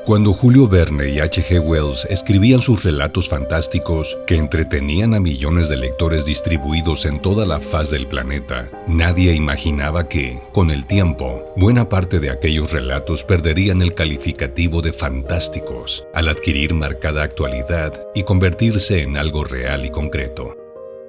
Cuando Julio Verne y H.G. Wells escribían sus relatos fantásticos que entretenían a millones de lectores distribuidos en toda la faz del planeta, nadie imaginaba que, con el tiempo, buena parte de aquellos relatos perderían el calificativo de fantásticos al adquirir marcada actualidad y convertirse en algo real y concreto.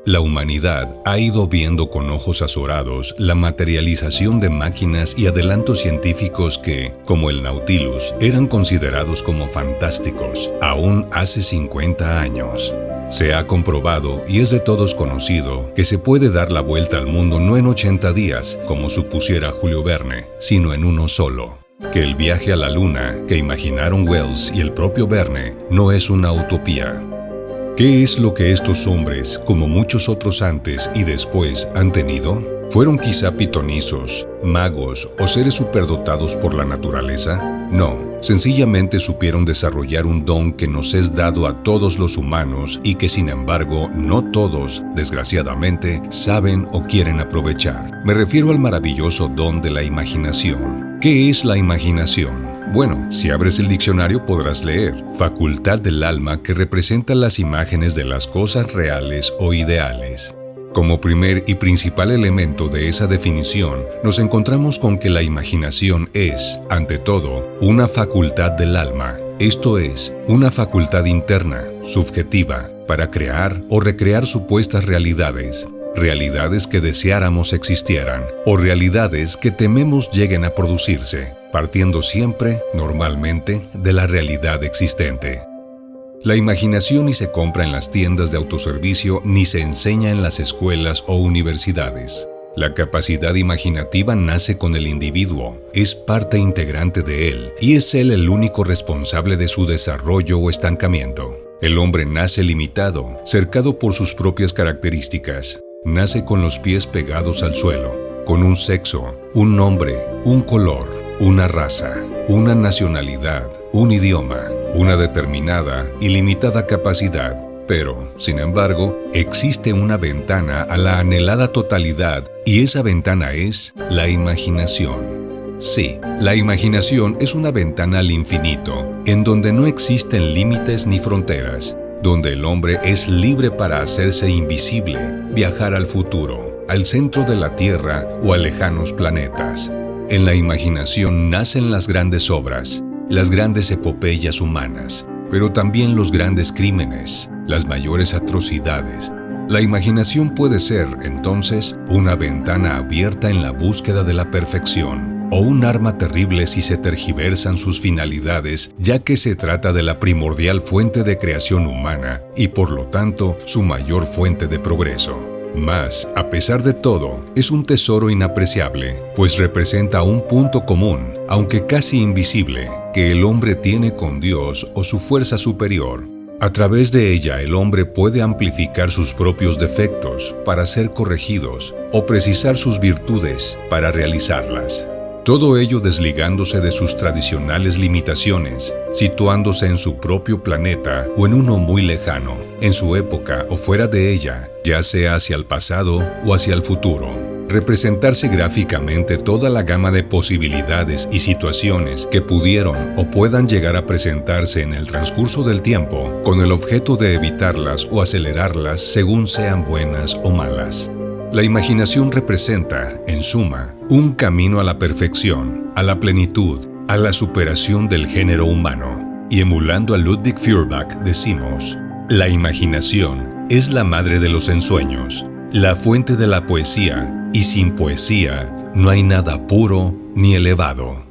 La humanidad ha ido viendo con ojos azorados la materialización de máquinas y adelantos científicos que, como el Nautilus, eran considerados como fantásticos, aún hace 50 años. Se ha comprobado y es de todos conocido que se puede dar la vuelta al mundo no en 80 días, como supusiera Julio Verne, sino en uno solo. Que el viaje a la Luna, que imaginaron Wells y el propio Verne, no es una utopía. ¿Qué es lo que estos hombres, como muchos otros antes y después, han tenido? ¿Fueron quizá pitonizos, magos o seres superdotados por la naturaleza? No, sencillamente supieron desarrollar un don que nos es dado a todos los humanos y que sin embargo no todos, desgraciadamente, saben o quieren aprovechar. Me refiero al maravilloso don de la imaginación. ¿Qué es la imaginación? Bueno, si abres el diccionario podrás leer: facultad del alma que representa las imágenes de las cosas reales o ideales. Como primer y principal elemento de esa definición, nos encontramos con que la imaginación es, ante todo, una facultad del alma, esto es, una facultad interna, subjetiva, para crear o recrear supuestas realidades que deseáramos existieran, o realidades que tememos lleguen a producirse, partiendo siempre, normalmente, de la realidad existente. La imaginación ni se compra en las tiendas de autoservicio ni se enseña en las escuelas o universidades. La capacidad imaginativa nace con el individuo, es parte integrante de él y es él el único responsable de su desarrollo o estancamiento. El hombre nace limitado, cercado por sus propias características. Nace con los pies pegados al suelo, con un sexo, un nombre, un color, una raza, una nacionalidad, un idioma, una determinada y limitada capacidad. Pero, sin embargo, existe una ventana a la anhelada totalidad y esa ventana es la imaginación. Sí, la imaginación es una ventana al infinito, en donde no existen límites ni fronteras, donde el hombre es libre para hacerse invisible, viajar al futuro, al centro de la Tierra o a lejanos planetas. En la imaginación nacen las grandes obras, las grandes epopeyas humanas, pero también los grandes crímenes, las mayores atrocidades. La imaginación puede ser, entonces, una ventana abierta en la búsqueda de la perfección, o un arma terrible si se tergiversan sus finalidades, ya que se trata de la primordial fuente de creación humana y, por lo tanto, su mayor fuente de progreso. Mas, a pesar de todo, es un tesoro inapreciable, pues representa un punto común, aunque casi invisible, que el hombre tiene con Dios o su fuerza superior. A través de ella el hombre puede amplificar sus propios defectos para ser corregidos o precisar sus virtudes para realizarlas. Todo ello desligándose de sus tradicionales limitaciones, situándose en su propio planeta o en uno muy lejano, en su época o fuera de ella, ya sea hacia el pasado o hacia el futuro. Representarse gráficamente toda la gama de posibilidades y situaciones que pudieron o puedan llegar a presentarse en el transcurso del tiempo, con el objeto de evitarlas o acelerarlas según sean buenas o malas. La imaginación representa, en suma, un camino a la perfección, a la plenitud, a la superación del género humano. Y emulando a Ludwig Feuerbach decimos: la imaginación es la madre de los ensueños, la fuente de la poesía, y sin poesía no hay nada puro ni elevado.